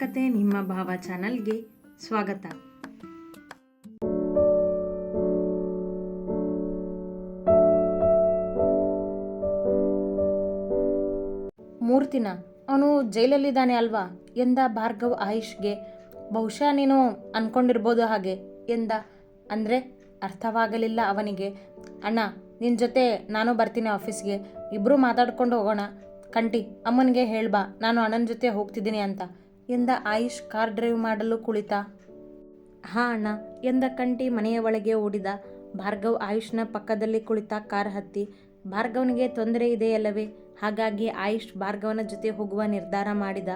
ಕತೆ ನಿಮ್ಮ ಭಾವ ಚಾನಲ್ಗೆ ಸ್ವಾಗತ. ಮೂರ್ತಿನ ಅವನು ಜೈಲಲ್ಲಿದ್ದಾನೆ ಅಲ್ವಾ ಎಂದ ಭಾರ್ಗವ್ ಆಯುಷ್ಗೆ. ಬಹುಶಃ ನೀನು ಅನ್ಕೊಂಡಿರ್ಬೋದು ಹಾಗೆ ಎಂದ. ಅಂದರೆ ಅರ್ಥವಾಗಲಿಲ್ಲ ಅವನಿಗೆ. ಅಣ್ಣ, ನಿನ್ನ ಜೊತೆ ನಾನು ಬರ್ತೀನಿ ಆಫೀಸ್ಗೆ, ಇಬ್ಬರು ಮಾತಾಡ್ಕೊಂಡು ಹೋಗೋಣ. ಕಂಟಿ, ಅಮ್ಮನಿಗೆ ಹೇಳ್ಬಾ ನಾನು ಅಣ್ಣನ ಜೊತೆ ಹೋಗ್ತಿದ್ದೀನಿ ಅಂತ ಎಂದ ಆಯುಷ್ ಕಾರ್ ಡ್ರೈವ್ ಮಾಡಲು ಕುಳಿತ. ಹಾಂ ಅಣ್ಣ ಎಂದ ಕಂಟಿ ಮನೆಯ ಒಳಗೆ ಓಡಿದ. ಭಾರ್ಗವ್ ಆಯುಷ್ನ ಪಕ್ಕದಲ್ಲಿ ಕುಳಿತ ಕಾರ್ ಹತ್ತಿ. ಭಾರ್ಗವನಿಗೆ ತೊಂದರೆ ಇದೆಯಲ್ಲವೇ, ಹಾಗಾಗಿ ಆಯುಷ್ ಭಾರ್ಗವನ ಜೊತೆ ಹೋಗುವ ನಿರ್ಧಾರ ಮಾಡಿದ.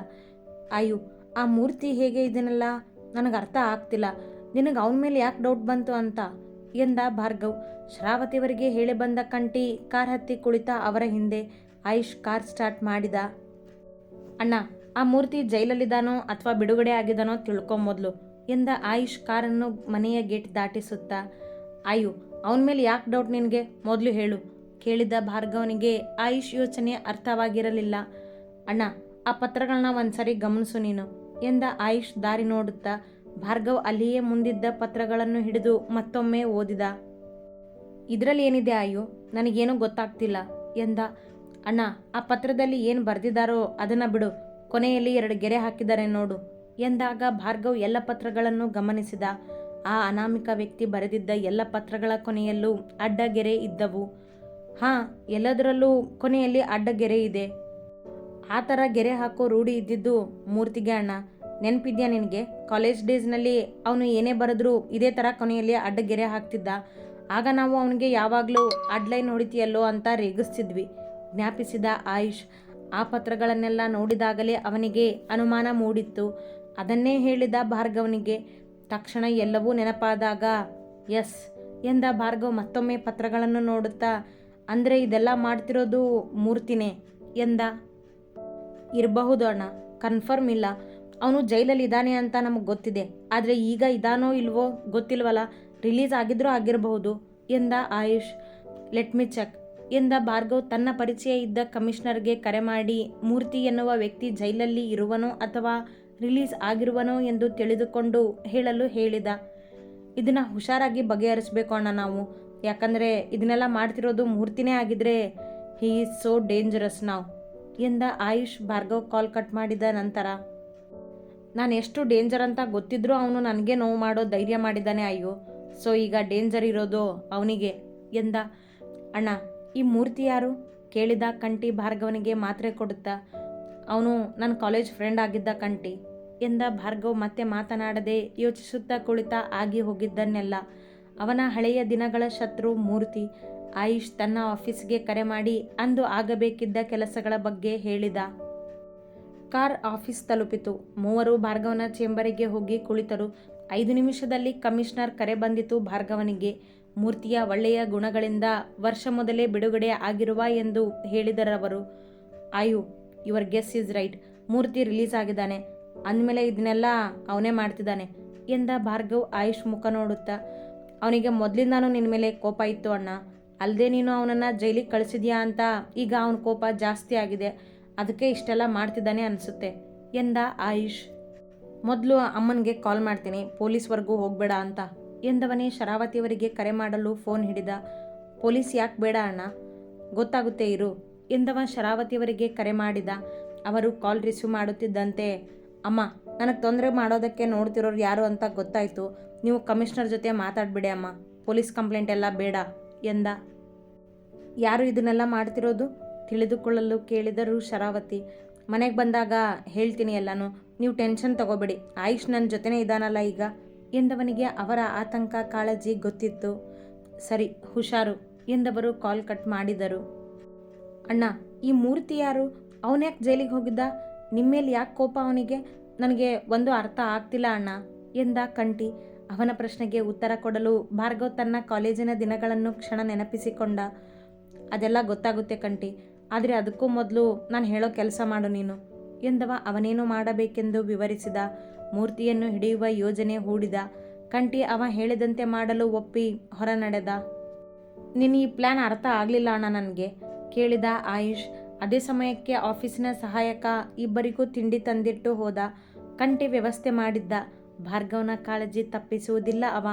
ಆಯು, ಆ ಮೂರ್ತಿ ಹೇಗೆ ಇದನ್ನಲ್ಲ ನನಗೆ ಅರ್ಥ ಆಗ್ತಿಲ್ಲ. ನಿನಗೆ ಅವನ ಮೇಲೆ ಯಾಕೆ ಡೌಟ್ ಬಂತು ಅಂತ ಎಂದ ಭಾರ್ಗವ್. ಶ್ರಾವತಿಯವರಿಗೆ ಹೇಳಿ ಬಂದ ಕಂಟಿ ಕಾರ್ ಹತ್ತಿ ಕುಳಿತ ಅವರ ಹಿಂದೆ. ಆಯುಷ್ ಕಾರ್ ಸ್ಟಾರ್ಟ್ ಮಾಡಿದ. ಅಣ್ಣ, ಆ ಮೂರ್ತಿ ಜೈಲಲ್ಲಿದ್ದಾನೋ ಅಥವಾ ಬಿಡುಗಡೆ ಆಗಿದ್ದಾನೋ ತಿಳ್ಕೊಂಬೊದ್ಲು ಎಂದ ಆಯುಷ್ ಕಾರನ್ನು ಮನೆಯ ಗೇಟ್ ದಾಟಿಸುತ್ತಾ. ಆಯು, ಅವನ ಮೇಲೆ ಯಾಕೆ ಡೌಟ್ ನಿನಗೆ, ಮೊದಲು ಹೇಳು ಕೇಳಿದ ಭಾರ್ಗವನಿಗೆ ಆಯುಷ್ ಯೋಚನೆ ಅರ್ಥವಾಗಿರಲಿಲ್ಲ. ಅಣ್ಣ, ಆ ಪತ್ರಗಳನ್ನ ಒಂದ್ಸರಿ ಗಮನಿಸು ನೀನು ಎಂದ ಆಯುಷ್ ದಾರಿ ನೋಡುತ್ತಾ. ಭಾರ್ಗವ್ ಅಲ್ಲಿಯೇ ಮುಂದಿದ್ದ ಪತ್ರಗಳನ್ನು ಹಿಡಿದು ಮತ್ತೊಮ್ಮೆ ಓದಿದ. ಇದರಲ್ಲಿ ಏನಿದೆ ಆಯು, ನನಗೇನೂ ಗೊತ್ತಾಗ್ತಿಲ್ಲ ಎಂದ. ಅಣ್ಣ, ಆ ಪತ್ರದಲ್ಲಿ ಏನು ಬರೆದಿದ್ದಾರೋ ಅದನ್ನು ಬಿಡು, ಕೊನೆಯಲ್ಲಿ 2 ಗೆರೆ ಹಾಕಿದ್ದಾರೆ ನೋಡು ಎಂದಾಗ ಭಾರ್ಗವ್ ಎಲ್ಲ ಪತ್ರಗಳನ್ನು ಗಮನಿಸಿದ. ಆ ಅನಾಮಿಕ ವ್ಯಕ್ತಿ ಬರೆದಿದ್ದ ಎಲ್ಲ ಪತ್ರಗಳ ಕೊನೆಯಲ್ಲೂ ಅಡ್ಡಗೆರೆ ಇದ್ದವು. ಹಾಂ, ಎಲ್ಲದರಲ್ಲೂ ಕೊನೆಯಲ್ಲಿ ಅಡ್ಡಗೆರೆ ಇದೆ. ಆ ಥರ ಗೆರೆ ಹಾಕೋ ರೂಢಿ ಇದ್ದಿದ್ದು ಮೂರ್ತಿಗೆ ಅಣ್ಣ. ನೆನಪಿದ್ಯಾ ನಿನಗೆ? ಕಾಲೇಜ್ ಡೇಸ್ನಲ್ಲಿ ಅವನು ಏನೇ ಬರೆದ್ರೂ ಇದೇ ಥರ ಕೊನೆಯಲ್ಲಿ ಅಡ್ಡಗೆರೆ ಹಾಕ್ತಿದ್ದ. ಆಗ ನಾವು ಅವನಿಗೆ ಯಾವಾಗಲೂ ಅಡ್ಲೈನ್ ಹೊಡಿತೀಯಲ್ಲೋ ಅಂತ ರೇಗಿಸ್ತಿದ್ವಿ ಜ್ಞಾಪಿಸಿದ ಆಯುಷ್. ಆ ಪತ್ರಗಳನ್ನೆಲ್ಲ ನೋಡಿದಾಗಲೇ ಅವನಿಗೆ ಅನುಮಾನ ಮೂಡಿತ್ತು. ಅದನ್ನೇ ಹೇಳಿದ ಭಾರ್ಗವನಿಗೆ. ತಕ್ಷಣ ಎಲ್ಲವೂ ನೆನಪಾದಾಗ ಎಸ್ ಎಂದ ಭಾರ್ಗವ್ ಮತ್ತೊಮ್ಮೆ ಪತ್ರಗಳನ್ನು ನೋಡುತ್ತಾ. ಅಂದರೆ ಇದೆಲ್ಲ ಮಾಡ್ತಿರೋದು ಮೂರ್ತಿನೇ ಎಂದ. ಇರಬಹುದು ಅಣ್ಣ, ಕನ್ಫರ್ಮ್ ಇಲ್ಲ. ಅವನು ಜೈಲಲ್ಲಿ ಇದ್ದಾನೆ ಅಂತ ನಮಗೆ ಗೊತ್ತಿದೆ, ಆದರೆ ಈಗ ಇದಾನೋ ಇಲ್ವೋ ಗೊತ್ತಿಲ್ವಲ್ಲ, ರಿಲೀಸ್ ಆಗಿದ್ರೂ ಆಗಿರಬಹುದು ಎಂದ ಆಯುಷ್. ಲೆಟ್ ಮಿ ಚೆಕ್ ಎಂದ ಭಾರ್ಗವ್ ತನ್ನ ಪರಿಚಯ ಇದ್ದ ಕಮಿಷನರ್ಗೆ ಕರೆ ಮಾಡಿ ಮೂರ್ತಿ ಎನ್ನುವ ವ್ಯಕ್ತಿ ಜೈಲಲ್ಲಿ ಇರುವನೋ ಅಥವಾ ರಿಲೀಸ್ ಆಗಿರುವನೋ ಎಂದು ತಿಳಿದುಕೊಂಡು ಹೇಳಲು ಹೇಳಿದ. ಇದನ್ನು ಹುಷಾರಾಗಿ ಬಗೆಹರಿಸಬೇಕು ಅಣ್ಣ ನಾವು, ಯಾಕಂದರೆ ಇದನ್ನೆಲ್ಲ ಮಾಡ್ತಿರೋದು ಮೂರ್ತಿನೇ ಆಗಿದ್ರೆ ಹೀ ಈಸ್ ಸೋ ಡೇಂಜರಸ್ ನಾವು ಎಂದ ಆಯುಷ್. ಭಾರ್ಗವ್ ಕಾಲ್ ಕಟ್ ಮಾಡಿದ ನಂತರ, ನಾನು ಎಷ್ಟು ಡೇಂಜರ್ ಅಂತ ಗೊತ್ತಿದ್ರೂ ಅವನು ನನಗೆ ನೋವು ಮಾಡೋ ಧೈರ್ಯ ಮಾಡಿದ್ದಾನೆ ಅಯ್ಯೋ, ಸೊ ಈಗ ಡೇಂಜರ್ ಇರೋದು ಅವನಿಗೆ ಎಂದ. ಅಣ್ಣ, ಈ ಮೂರ್ತಿ ಯಾರು ಕೇಳಿದ ಕಂಟಿ ಭಾರ್ಗವನಿಗೆ ಮಾತ್ರೆ ಕೊಡುತ್ತಾ. ಅವನು ನನ್ನ ಕಾಲೇಜ್ ಫ್ರೆಂಡ್ ಆಗಿದ್ದ ಕಂಟಿ ಎಂದ ಭಾರ್ಗವ್ ಮತ್ತೆ ಮಾತನಾಡದೆ ಯೋಚಿಸುತ್ತಾ ಕುಳಿತ. ಆಗಿ ಹೋಗಿದ್ದನ್ನೆಲ್ಲ ಅವನ ಹಳೆಯ ದಿನಗಳ ಶತ್ರು ಮೂರ್ತಿ. ಆಯುಷ್ ತನ್ನ ಆಫೀಸ್ಗೆ ಕರೆ ಮಾಡಿ ಅಂದು ಆಗಬೇಕಿದ್ದ ಕೆಲಸಗಳ ಬಗ್ಗೆ ಹೇಳಿದ. ಕಾರ್ ಆಫೀಸ್ ತಲುಪಿತು. ಮೂವರು ಭಾರ್ಗವನ ಚೇಂಬರಿಗೆ ಹೋಗಿ ಕುಳಿತರು. 5 ನಿಮಿಷದಲ್ಲಿ ಕಮಿಷನರ್ ಕರೆ ಬಂದಿತು ಭಾರ್ಗವನಿಗೆ. ಮೂರ್ತಿಯ ಒಳ್ಳೆಯ ಗುಣಗಳಿಂದ ವರ್ಷ ಮೊದಲೇ ಬಿಡುಗಡೆ ಆಗಿರುವ ಎಂದು ಹೇಳಿದರವರು. ಆಯು, your guess is right, Murthy release ಆಗಿದ್ದಾನೆ ಅಂದಮೇಲೆ ಇದನ್ನೆಲ್ಲ ಅವನೇ ಮಾಡ್ತಿದ್ದಾನೆ ಎಂದ ಭಾರ್ಗವ್ ಆಯುಷ್ ಮುಖ ನೋಡುತ್ತಾ. ಅವನಿಗೆ ಮೊದಲಿಂದಾನು ನಿನ್ನ ಮೇಲೆ ಕೋಪ ಇತ್ತು ಅಣ್ಣ, ಅಲ್ಲದೆ ನೀನು ಅವನನ್ನು ಜೈಲಿಗೆ ಕಳಿಸಿದ್ಯಾ ಅಂತ ಈಗ ಅವನ ಕೋಪ ಜಾಸ್ತಿ ಆಗಿದೆ, ಅದಕ್ಕೆ ಇಷ್ಟೆಲ್ಲ ಮಾಡ್ತಿದ್ದಾನೆ ಅನಿಸುತ್ತೆ ಎಂದ ಆಯುಷ್. ಮೊದಲು ಅಮ್ಮನಿಗೆ ಕಾಲ್ ಮಾಡ್ತೀನಿ, ಪೊಲೀಸ್ವರೆಗೂ ಹೋಗಬೇಡ ಅಂತ ಎಂದವನೇ ಶರಾವತಿಯವರಿಗೆ ಕರೆ ಮಾಡಲು ಫೋನ್ ಹಿಡಿದ. ಪೊಲೀಸ್ ಯಾಕೆ ಬೇಡ ಅಣ್ಣ, ಗೊತ್ತಾಗುತ್ತೆ ಇರು ಎಂದವ ಶರಾವತಿಯವರಿಗೆ ಕರೆ ಮಾಡಿದ. ಅವರು ಕಾಲ್ ರಿಸೀವ್ ಮಾಡುತ್ತಿದ್ದಂತೆ, ಅಮ್ಮ, ನನಗೆ ತೊಂದರೆ ಮಾಡೋದಕ್ಕೆ ನೋಡ್ತಿರೋರು ಯಾರು ಅಂತ ಗೊತ್ತಾಯಿತು, ನೀವು ಕಮಿಷನರ್ ಜೊತೆ ಮಾತಾಡ್ಬಿಡಿ ಅಮ್ಮ, ಪೊಲೀಸ್ ಕಂಪ್ಲೇಂಟ್ ಎಲ್ಲ ಬೇಡ ಎಂದ. ಯಾರು ಇದನ್ನೆಲ್ಲ ಮಾಡ್ತಿರೋದು ತಿಳಿದುಕೊಳ್ಳಲು ಕೇಳಿದರು ಶರಾವತಿ. ಮನೆಗೆ ಬಂದಾಗ ಹೇಳ್ತೀನಿ ಎಲ್ಲನೂ, ನೀವು ಟೆನ್ಷನ್ ತಗೋಬೇಡಿ, ಆಯುಷ್ ನನ್ನ ಜೊತೆನೇ ಇದ್ದಾನಲ್ಲ ಈಗ ಎಂದವನಿಗೆ ಅವರ ಆತಂಕ ಕಾಳಜಿ ಗೊತ್ತಿತ್ತು. ಸರಿ, ಹುಷಾರು ಎಂದವರು ಕಾಲ್ ಕಟ್ ಮಾಡಿದರು. ಅಣ್ಣ, ಈ ಮೂರ್ತಿ ಯಾರು, ಅವನ್ಯಾಕೆ ಜೈಲಿಗೆ ಹೋಗಿದ್ದ, ನಿಮ್ಮೇಲೆ ಯಾಕೆ ಕೋಪ ಅವನಿಗೆ, ನನಗೆ ಒಂದು ಅರ್ಥ ಆಗ್ತಿಲ್ಲ ಅಣ್ಣ ಎಂದ ಕಂಟಿ. ಅವನ ಪ್ರಶ್ನೆಗೆ ಉತ್ತರ ಕೊಡಲು ಭಾರ್ಗವ್ ತನ್ನ ಕಾಲೇಜಿನ ದಿನಗಳನ್ನು ಕ್ಷಣ ನೆನಪಿಸಿಕೊಂಡ. ಅದೆಲ್ಲ ಗೊತ್ತಾಗುತ್ತೆ ಕಂಟಿ, ಆದರೆ ಅದಕ್ಕೂ ಮೊದಲು ನಾನು ಹೇಳೋ ಕೆಲಸ ಮಾಡು ನೀನು ಎಂದವ ಅವನೇನು ಮಾಡಬೇಕೆಂದು ವಿವರಿಸಿದ. ಮೂರ್ತಿಯನ್ನು ಹಿಡಿಯುವ ಯೋಜನೆ ಹೂಡಿದ. ಕಂಟಿ ಅವ ಹೇಳಿದಂತೆ ಮಾಡಲು ಒಪ್ಪಿ ಹೊರ ನಡೆದ. ನಿನ್ನ ಈ ಪ್ಲ್ಯಾನ್ ಅರ್ಥ ಆಗಲಿಲ್ಲ ಅಣ್ಣ ನನಗೆ ಕೇಳಿದ ಆಯುಷ್. ಅದೇ ಸಮಯಕ್ಕೆ ಆಫೀಸಿನ ಸಹಾಯಕ ಇಬ್ಬರಿಗೂ ತಿಂಡಿ ತಂದಿಟ್ಟು ಹೋದ. ಕಂಠಿ ವ್ಯವಸ್ಥೆ ಮಾಡಿದ್ದ. ಭಾರ್ಗವನ ಕಾಳಜಿ ತಪ್ಪಿಸುವುದಿಲ್ಲ ಅವ.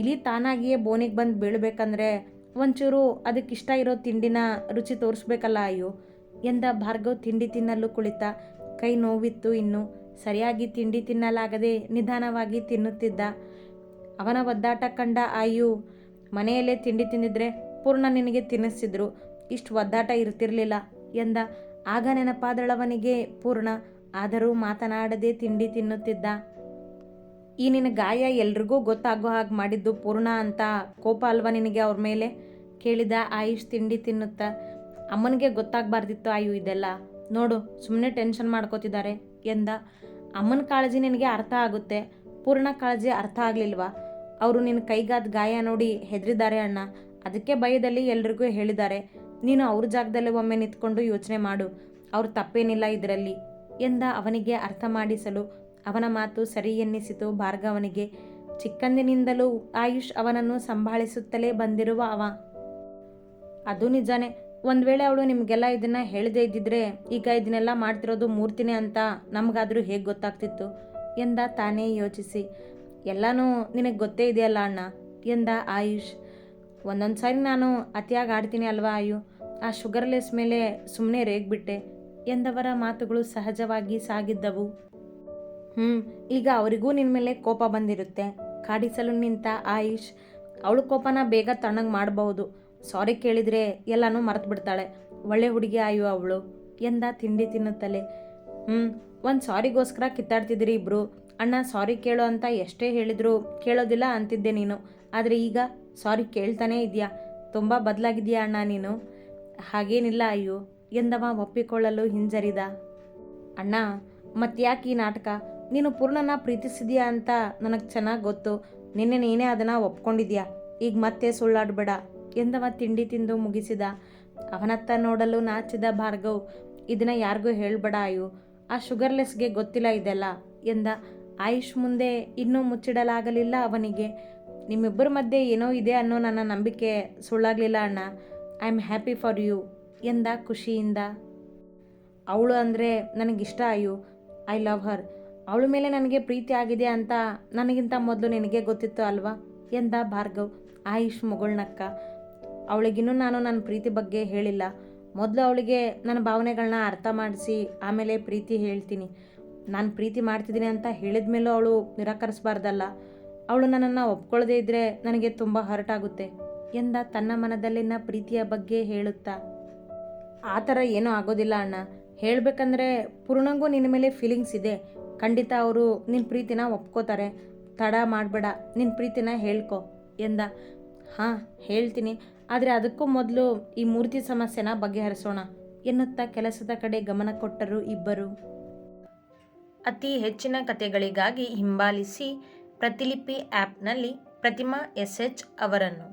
ಇಲಿ ತಾನಾಗಿಯೇ ಬೋನಿಗೆ ಬಂದು ಬೀಳ್ಬೇಕಂದ್ರೆ ಒಂಚೂರು ಅದಕ್ಕಿಷ್ಟ ಇರೋ ತಿಂಡಿನ ರುಚಿ ತೋರಿಸ್ಬೇಕಲ್ಲ ಅಯ್ಯೋ ಎಂದ ಭಾರ್ಗವ್ ತಿಂಡಿ ತಿನ್ನಲು ಕುಳಿತ. ಕೈ ನೋವಿತ್ತು. ಇನ್ನು ಸರಿಯಾಗಿ ತಿಂಡಿ ತಿನ್ನಲಾಗದೆ ನಿಧಾನವಾಗಿ ತಿನ್ನುತ್ತಿದ್ದ. ಅವನ ಒದ್ದಾಟ ಕಂಡ ಆಯು, ಮನೆಯಲ್ಲೇ ತಿಂಡಿ ತಿಂದಿದ್ರೆ ಪೂರ್ಣ ನಿನಗೆ ತಿನ್ನಿಸ್ತಿದ್ರು, ಇಷ್ಟು ಒದ್ದಾಟ ಇರ್ತಿರ್ಲಿಲ್ಲ ಎಂದ. ಆಗ ನೆನಪಾದಳವನಿಗೆ ಪೂರ್ಣ. ಆದರೂ ಮಾತನಾಡದೆ ತಿಂಡಿ ತಿನ್ನುತ್ತಿದ್ದ. ಈ ನಿನ್ನ ಗಾಯ ಎಲ್ರಿಗೂ ಗೊತ್ತಾಗೋ ಹಾಗೆ ಮಾಡಿದ್ದು ಪೂರ್ಣ ಅಂತ ಕೋಪ ಅಲ್ವಾ ನಿನಗೆ ಅವ್ರ ಮೇಲೆ ಕೇಳಿದ ಆಯುಷ್ ತಿಂಡಿ ತಿನ್ನುತ್ತಾ. ಅಮ್ಮನಿಗೆ ಗೊತ್ತಾಗಬಾರ್ದಿತ್ತು ಆಯು ಇದೆಲ್ಲ, ನೋಡು ಸುಮ್ಮನೆ ಟೆನ್ಷನ್ ಮಾಡ್ಕೋತಿದ್ದಾರೆ ಎಂದ. ಅಮ್ಮನ ಕಾಳಜಿ ನಿನಗೆ ಅರ್ಥ ಆಗುತ್ತೆ, ಪೂರ್ಣ ಕಾಳಜಿ ಅರ್ಥ ಆಗಲಿಲ್ವಾ? ಅವರು ನಿನ್ನ ಕೈಗಾದ ಗಾಯ ನೋಡಿ ಹೆದರಿದ್ದಾರೆ ಅಣ್ಣ, ಅದಕ್ಕೆ ಭಯದಲ್ಲಿ ಎಲ್ರಿಗೂ ಹೇಳಿದ್ದಾರೆ. ನೀನು ಅವ್ರ ಜಾಗದಲ್ಲಿ ಒಮ್ಮೆ ನಿಂತ್ಕೊಂಡು ಯೋಚನೆ ಮಾಡು, ಅವ್ರ ತಪ್ಪೇನಿಲ್ಲ ಇದರಲ್ಲಿ ಎಂದ ಅವನಿಗೆ ಅರ್ಥ ಮಾಡಿಸಲು. ಅವನ ಮಾತು ಸರಿ ಎನ್ನಿಸಿತು ಭಾರ್ಗವನಿಗೆ. ಚಿಕ್ಕಂದಿನಿಂದಲೂ ಆಯುಷ್ ಅವನನ್ನು ಸಂಭಾಳಿಸುತ್ತಲೇ ಬಂದಿರುವ ಅವ. ಅದು ನಿಜಾನೇ, ಒಂದು ವೇಳೆ ಅವಳು ನಿಮಗೆಲ್ಲ ಇದನ್ನು ಹೇಳದೇ ಇದ್ದಿದ್ರೆ ಈಗ ಇದನ್ನೆಲ್ಲ ಮಾಡ್ತಿರೋದು ಮೂರ್ತಿನೇ ಅಂತ ನಮಗಾದರೂ ಹೇಗೆ ಗೊತ್ತಾಗ್ತಿತ್ತು ಎಂದ ತಾನೇ ಯೋಚಿಸಿ. ಎಲ್ಲನೂ ನಿನಗೆ ಗೊತ್ತೇ ಇದೆಯಲ್ಲ ಅಣ್ಣ ಎಂದ ಆಯುಷ್. ಒಂದೊಂದು ಸಾರಿ ನಾನು ಅತಿಯಾಗಿ ಆಡ್ತೀನಿ ಅಲ್ವಾ ಆಯು, ಆ ಶುಗರ್ಲೆಸ್ ಮೇಲೆ ಸುಮ್ಮನೆ ರೇಗ್ಬಿಟ್ಟೆ ಎಂದವರ ಮಾತುಗಳು ಸಹಜವಾಗಿ ಸಾಗಿದ್ದವು. ಈಗ ಅವರಿಗೂ ನಿನ್ನ ಮೇಲೆ ಕೋಪ ಬಂದಿರುತ್ತೆ. ಕಾಡಿಸಲು ನಿಂತ ಆಯುಷ್. ಅವಳು ಕೋಪನ ಬೇಗ ತಣ್ಣಗೆ ಮಾಡಬಹುದು, ಸಾರಿ ಕೇಳಿದರೆ ಎಲ್ಲನೂ ಮರೆತು ಬಿಡ್ತಾಳೆ, ಒಳ್ಳೆ ಹುಡುಗಿ ಆಯು ಅವಳು ಎಂದ ತಿಂಡಿ ತಿನ್ನುತ್ತಲೇ. ಒಂದು ಸಾರಿಗೋಸ್ಕರ ಕಿತ್ತಾಡ್ತಿದ್ದೀರಿ ಇಬ್ಬರು. ಅಣ್ಣ ಸಾರಿ ಕೇಳು ಅಂತ ಎಷ್ಟೇ ಹೇಳಿದ್ರು ಕೇಳೋದಿಲ್ಲ ಅಂತಿದ್ದೆ ನೀನು, ಆದರೆ ಈಗ ಸಾರಿ ಕೇಳ್ತಾನೇ ಇದೆಯಾ, ತುಂಬ ಬದಲಾಗಿದೆಯಾ ಅಣ್ಣ ನೀನು. ಹಾಗೇನಿಲ್ಲ ಅಯ್ಯೋ ಎಂದವ ಒಪ್ಪಿಕೊಳ್ಳಲು ಹಿಂಜರಿದ. ಅಣ್ಣ ಮತ್ತ್ಯಾಕೆ ಈ ನಾಟಕ? ನೀನು ಪೂರ್ಣನ ಪ್ರೀತಿಸಿದ್ಯಾ ಅಂತ ನನಗೆ ಚೆನ್ನಾಗಿ ಗೊತ್ತು, ನಿನ್ನೆ ನೀನೇ ಅದನ್ನು ಒಪ್ಕೊಂಡಿದ್ಯಾ, ಈಗ ಮತ್ತೆ ಸುಳ್ಳಾಡಬೇಡ ಎಂದವ ತಿಂಡಿ ತಿಂದು ಮುಗಿಸಿದ. ಅವನತ್ತ ನೋಡಲು ನಾಚಿದ ಭಾರ್ಗವ್. ಇದನ್ನು ಯಾರಿಗೂ ಹೇಳಬೇಡ ಆಯು, ಆ ಶುಗರ್ಲೆಸ್ಗೆ ಗೊತ್ತಿಲ್ಲ ಇದೆಲ್ಲ ಎಂದ. ಆಯುಷ್ ಮುಂದೆ ಇನ್ನೂ ಮುಚ್ಚಿಡಲಾಗಲಿಲ್ಲ ಅವನಿಗೆ. ನಿಮ್ಮಿಬ್ಬರ ಮಧ್ಯೆ ಏನೋ ಇದೆ ಅನ್ನೋ ನನ್ನ ನಂಬಿಕೆ ಸುಳ್ಳಾಗಲಿಲ್ಲ ಅಣ್ಣ. I am happy for you ಎಂದ ಖುಷಿಯಿಂದ. ಅವಳು ಅಂದರೆ ನನಗಿಷ್ಟ ಆಯು, ಐ ಲವ್ ಹರ್. ಅವಳ ಮೇಲೆ ನನಗೆ ಪ್ರೀತಿ ಆಗಿದೆ ಅಂತ ನನಗಿಂತ ಮೊದಲು ನಿನಗೆ ಗೊತ್ತಿತ್ತು ಅಲ್ವಾ ಎಂದ ಭಾರ್ಗವ್. ಆಯುಷ್ ಮುಗುಳ್ನಕ್ಕ. ಅವಳಿಗಿನ್ನೂ ನಾನು ನನ್ನ ಪ್ರೀತಿ ಬಗ್ಗೆ ಹೇಳಿಲ್ಲ, ಮೊದಲು ಅವಳಿಗೆ ನನ್ನ ಭಾವನೆಗಳನ್ನ ಅರ್ಥ ಮಾಡಿಸಿ ಆಮೇಲೆ ಪ್ರೀತಿ ಹೇಳ್ತೀನಿ. ನಾನು ಪ್ರೀತಿ ಮಾಡ್ತಿದ್ದೀನಿ ಅಂತ ಹೇಳಿದ ಮೇಲೂ ಅವಳು ನಿರಾಕರಿಸಬಾರ್ದಲ್ಲ. ಅವಳು ನನ್ನನ್ನು ಒಪ್ಕೊಳ್ಳದೇ ಇದ್ದರೆ ನನಗೆ ತುಂಬ ಹರ್ಟ್ ಆಗುತ್ತೆ ಎಂದ ತನ್ನ ಮನದಲ್ಲಿನ ಪ್ರೀತಿಯ ಬಗ್ಗೆ ಹೇಳುತ್ತಾ. ಆ ಥರ ಏನೂ ಆಗೋದಿಲ್ಲ ಅಣ್ಣ, ಹೇಳಬೇಕಂದ್ರೆ ಪೂರ್ಣಂಗೂ ನಿನ್ನ ಮೇಲೆ ಫೀಲಿಂಗ್ಸ್ ಇದೆ, ಖಂಡಿತ ಅವರು ನಿನ್ನ ಪ್ರೀತಿನ ಒಪ್ಕೋತಾರೆ, ತಡ ಮಾಡಬೇಡ, ನಿನ್ನ ಪ್ರೀತಿನ ಹೇಳ್ಕೊ ಎಂದ. ಹಾಂ ಹೇಳ್ತೀನಿ, ಆದರೆ ಅದಕ್ಕೂ ಮೊದಲು ಈ ಮೂರ್ತಿ ಸಮಸ್ಯೆನ ಬಗೆಹರಿಸೋಣ ಎನ್ನುತ್ತಾ ಕೆಲಸದ ಕಡೆ ಗಮನ ಕೊಟ್ಟರು ಇಬ್ಬರು. ಅತಿ ಹೆಚ್ಚಿನ ಕಥೆಗಳಿಗಾಗಿ ಹಿಂಬಾಲಿಸಿ ಪ್ರತಿಲಿಪಿ ಆ್ಯಪ್ನಲ್ಲಿ ಪ್ರತಿಮಾ SH ಅವರನ್ನು.